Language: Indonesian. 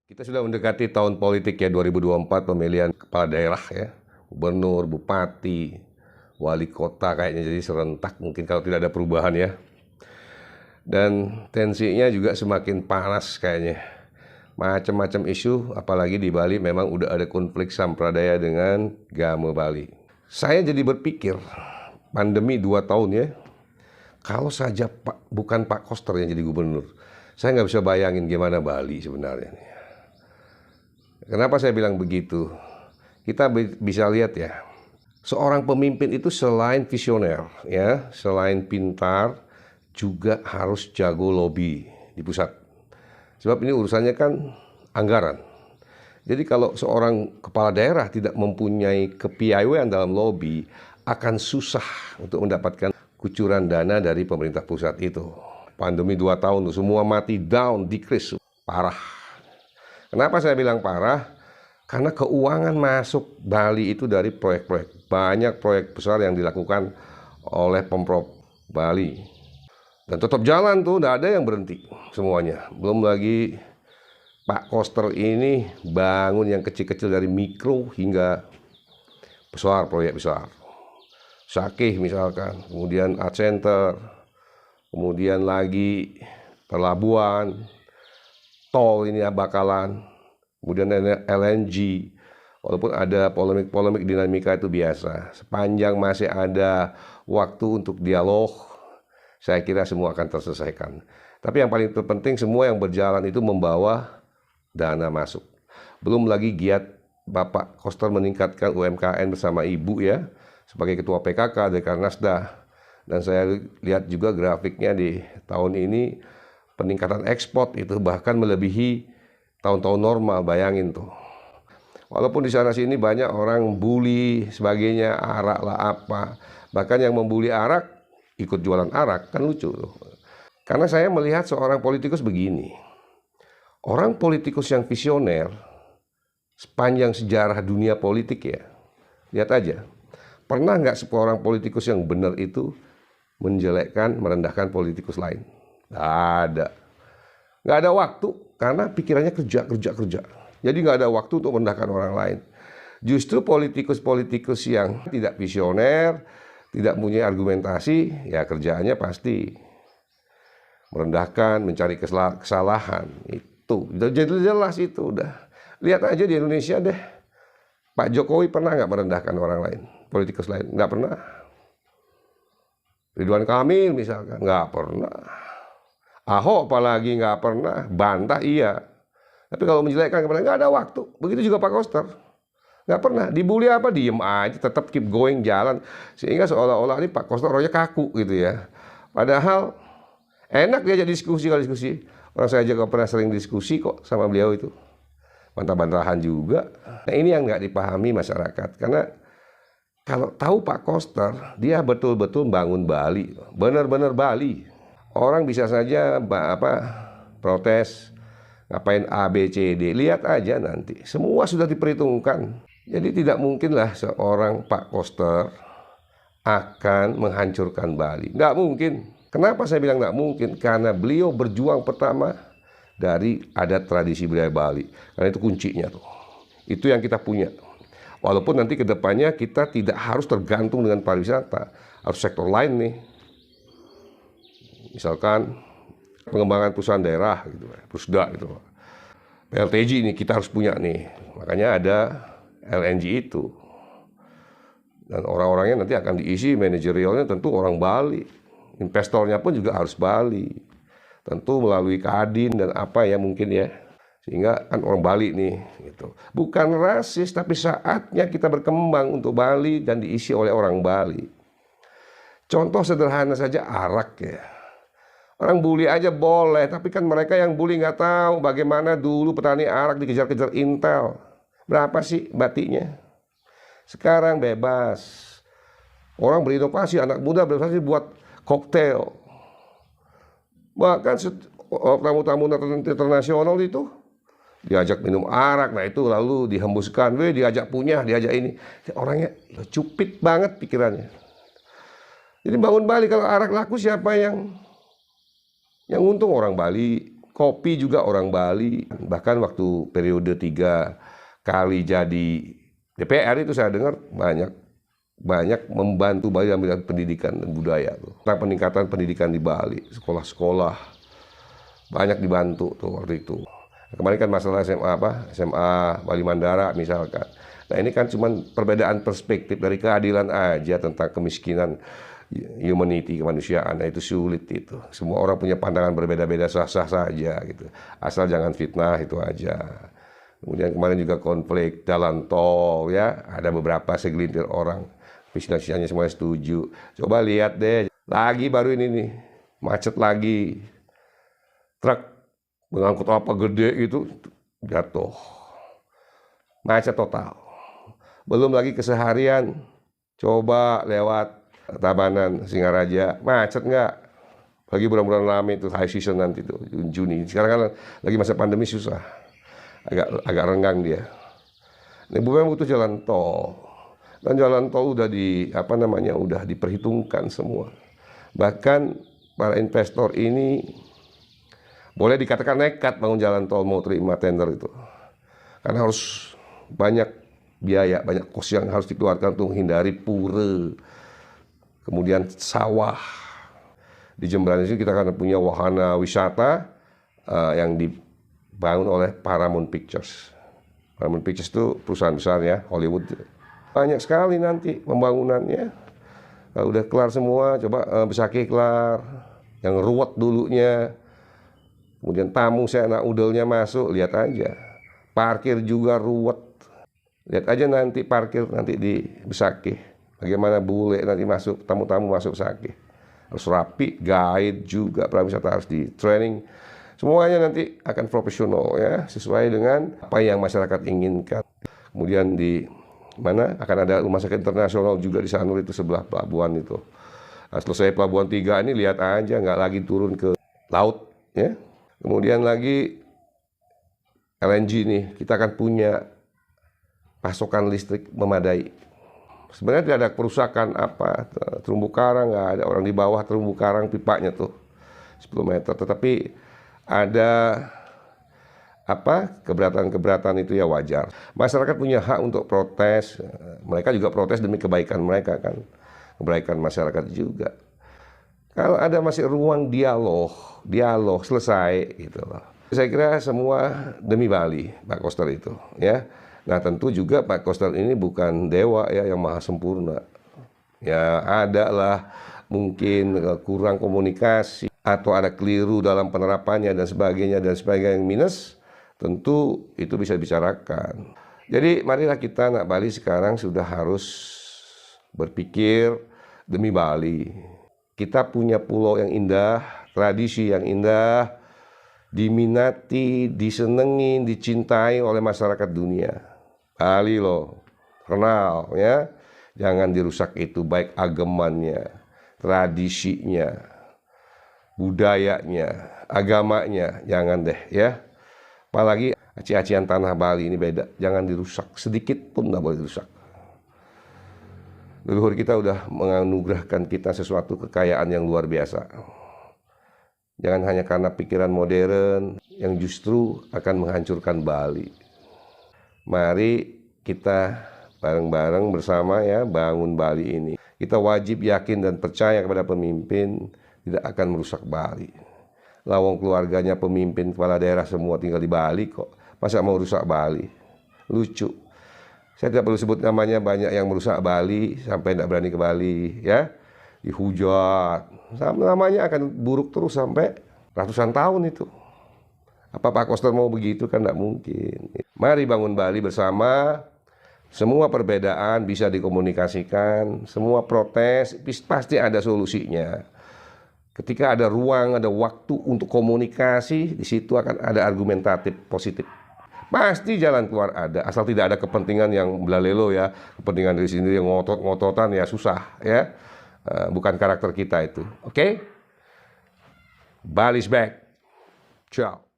Kita sudah mendekati tahun politik ya, 2024 pemilihan kepala daerah ya, gubernur, bupati, wali kota kayaknya jadi serentak mungkin kalau tidak ada perubahan ya. Dan tensinya juga semakin panas kayaknya. Macam-macam isu, apalagi di Bali memang udah ada konflik sampradaya dengan Gama Bali. Saya jadi berpikir, pandemi 2 tahun ya, kalau saja bukan Pak Koster yang jadi gubernur, saya nggak bisa bayangin gimana Bali sebenarnya. Kenapa saya bilang begitu? Kita bisa lihat ya, seorang pemimpin itu selain visioner, ya, selain pintar, juga harus jago lobby di pusat. Sebab ini urusannya kan anggaran. Jadi kalau seorang kepala daerah tidak mempunyai kepiawaian dalam lobby, akan susah untuk mendapatkan kucuran dana dari pemerintah pusat itu. Pandemi 2 tahun, semua mati, down, decrease, parah. Kenapa saya bilang parah? Karena keuangan masuk Bali itu dari proyek-proyek. Banyak proyek besar yang dilakukan oleh Pemprov Bali. Dan tetap jalan tuh, tidak ada yang berhenti semuanya. Belum lagi Pak Koster ini bangun yang kecil-kecil dari mikro hingga besar, proyek besar. Sakih misalkan, kemudian Art Center, kemudian lagi pelabuhan, tol ini bakalan, kemudian LNG. Walaupun ada polemik-polemik, dinamika itu biasa. Sepanjang masih ada waktu untuk dialog, saya kira semua akan terselesaikan. Tapi yang paling terpenting, semua yang berjalan itu membawa dana masuk. Belum lagi giat Bapak Koster meningkatkan UMKM bersama Ibu ya, sebagai Ketua PKK Dekarnasda. Dan saya lihat juga grafiknya di tahun ini, peningkatan ekspor itu bahkan melebihi tahun-tahun normal, bayangin tuh. Walaupun di sana sini banyak orang bully sebagainya, arak lah apa. Bahkan yang membuli arak ikut jualan arak, kan lucu tuh. Karena saya melihat seorang politikus begini. Orang politikus yang visioner sepanjang sejarah dunia politik ya, lihat aja. Pernah nggak seorang politikus yang benar itu menjelekkan, merendahkan politikus lain? Nggak ada. Nggak ada waktu, karena pikirannya kerja. Jadi nggak ada waktu untuk merendahkan orang lain. Justru politikus-politikus yang tidak visioner, tidak punya argumentasi, ya kerjaannya pasti merendahkan, mencari kesalahan. Itu jadi jelas itu udah. Lihat aja di Indonesia deh. Pak Jokowi pernah nggak merendahkan orang lain, politikus lain? Nggak pernah. Ridwan Kamil misalkan, nggak pernah. Ahok apalagi nggak pernah. Bantah iya. Tapi kalau menjelekkan kepada, nggak ada waktu. Begitu juga Pak Koster. Nggak pernah. Dibully apa, diem aja, tetap keep going, jalan. Sehingga seolah-olah ini Pak Koster orangnya kaku gitu ya. Padahal enak dia jadi diskusi. Orang saya juga pernah sering diskusi kok sama beliau itu. Bantah-bantahan juga. Nah ini yang nggak dipahami masyarakat. Karena kalau tahu Pak Koster, dia betul-betul bangun Bali. Benar-benar Bali. Orang bisa saja protes, ngapain A, B, C, D. Lihat aja nanti. Semua sudah diperhitungkan. Jadi tidak mungkinlah seorang Pak Koster akan menghancurkan Bali. Nggak mungkin. Kenapa saya bilang nggak mungkin? Karena beliau berjuang pertama dari adat tradisi budaya Bali. Karena itu kuncinya tuh. Itu yang kita punya. Walaupun nanti ke depannya kita tidak harus tergantung dengan pariwisata. Harus sektor lain nih. Misalkan pengembangan perusahaan daerah gitu, Pusda gitu. PLTG ini kita harus punya nih. Makanya ada LNG itu. Dan orang-orangnya nanti akan diisi, manajerialnya tentu orang Bali. Investornya pun juga harus Bali. Tentu melalui Kadin dan apa ya mungkin ya. Sehingga kan orang Bali nih gitu. Bukan rasis, tapi saatnya kita berkembang untuk Bali dan diisi oleh orang Bali. Contoh sederhana saja arak ya. Orang bully aja boleh, tapi kan mereka yang bully nggak tahu bagaimana dulu petani arak dikejar-kejar Intel. Berapa sih batinya? Sekarang bebas. Orang berinovasi, anak muda berinovasi buat koktail. Bahkan tamu-tamu internasional itu diajak minum arak, nah itu lalu dihembuskan, diajak punya, diajak ini. Orangnya cupit banget pikirannya. Jadi bangun Bali, kalau arak laku siapa yang untung? Orang Bali. kopi juga orang Bali. Bahkan waktu periode 3 kali jadi DPR itu saya dengar banyak membantu Bali dalam bidang pendidikan dan budaya tuh. Tentang peningkatan pendidikan di Bali, sekolah-sekolah banyak dibantu tuh waktu itu. Kemarin kan masalah SMA Bali Mandara misalkan. Nah ini kan cuma perbedaan perspektif dari keadilan aja tentang kemiskinan, humanity, kemanusiaan. Nah itu sulit itu. Semua orang punya pandangan berbeda-beda, sah-sah saja gitu. Asal jangan fitnah, itu aja. Kemudian kemarin juga konflik jalan tol ya, ada beberapa segelintir orang bisnisnya semuanya setuju. Coba lihat deh, lagi baru ini nih, macet lagi. Truk mengangkut apa gede itu jatuh. Macet total. Belum lagi keseharian, coba lewat Tabanan Singaraja, macet nggak? Lagi bulan-bulan lama itu, high season nanti tuh, Juni. Sekarang kan lagi masa pandemi susah. Agak renggang dia. Ini memang butuh jalan tol. Dan jalan tol udah udah diperhitungkan semua. Bahkan para investor ini boleh dikatakan nekat bangun jalan tol mau terima tender itu. Karena harus banyak biaya, banyak kos yang harus dikeluarkan untuk menghindari pura. Kemudian sawah. Di Jemberan ini kita akan punya wahana wisata yang dibangun oleh Paramount Pictures. Paramount Pictures itu perusahaan besar ya, Hollywood. Banyak sekali nanti pembangunannya. Kalau udah kelar semua, coba Besaki kelar. Yang ruwet dulunya. Kemudian tamu anak udelnya masuk, lihat aja. Parkir juga ruwet. Lihat aja nanti parkir nanti di Besaki. Bagaimana bule nanti masuk, tamu-tamu masuk Besaki. Harus rapi, guide juga, prawisata harus di training. Semuanya nanti akan profesional ya, sesuai dengan apa yang masyarakat inginkan. Kemudian di mana akan ada rumah sakit internasional juga di Sanur itu sebelah pelabuhan itu. Nah, selesai pelabuhan 3 ini lihat aja, nggak lagi turun ke laut ya. Kemudian lagi LNG nih, kita akan punya pasokan listrik memadai. Sebenarnya tidak ada kerusakan terumbu karang, nggak ada, orang di bawah terumbu karang pipanya tuh 10 meter. Tetapi ada keberatan-keberatan itu ya wajar. Masyarakat punya hak untuk protes. Mereka juga protes demi kebaikan mereka kan, kebaikan masyarakat juga. Kalau ada masih ruang dialog selesai gitu loh. Saya kira semua demi Bali, Pak Koster itu ya. Nah tentu juga Pak Koster ini bukan dewa ya yang maha sempurna. Ya ada lah mungkin kurang komunikasi atau ada keliru dalam penerapannya dan sebagainya yang minus. Tentu itu bisa dibicarakan. Jadi marilah kita anak Bali sekarang sudah harus berpikir demi Bali. Kita punya pulau yang indah, tradisi yang indah, diminati, disenengin, dicintai oleh masyarakat dunia. Bali loh, kenal ya. Jangan dirusak itu, baik agemannya, tradisinya, budayanya, agamanya, jangan deh ya. Apalagi aci-acian tanah Bali ini beda, jangan dirusak, sedikit pun nggak boleh dirusak. Leluhur kita udah menganugerahkan kita sesuatu kekayaan yang luar biasa. Jangan hanya karena pikiran modern yang justru akan menghancurkan Bali. Mari kita bareng-bareng bersama ya bangun Bali ini. Kita wajib yakin dan percaya kepada pemimpin tidak akan merusak Bali. Lawang keluarganya pemimpin kepala daerah semua tinggal di Bali kok. Masa mau rusak Bali? Lucu. Saya tidak perlu sebut namanya, banyak yang merusak Bali sampai tidak berani ke Bali ya. Dihujat. Namanya akan buruk terus sampai ratusan tahun itu. Apa Pak Koster mau begitu? Kan tidak mungkin. Mari bangun Bali bersama. Semua perbedaan bisa dikomunikasikan. Semua protes pasti ada solusinya. Ketika ada ruang, ada waktu untuk komunikasi, di situ akan ada argumentatif positif. Pasti jalan keluar ada, asal tidak ada kepentingan yang belalelo ya, kepentingan dari sendiri yang ngotot-ngototan ya susah ya. Bukan karakter kita itu. Oke? Bali's back. Ciao.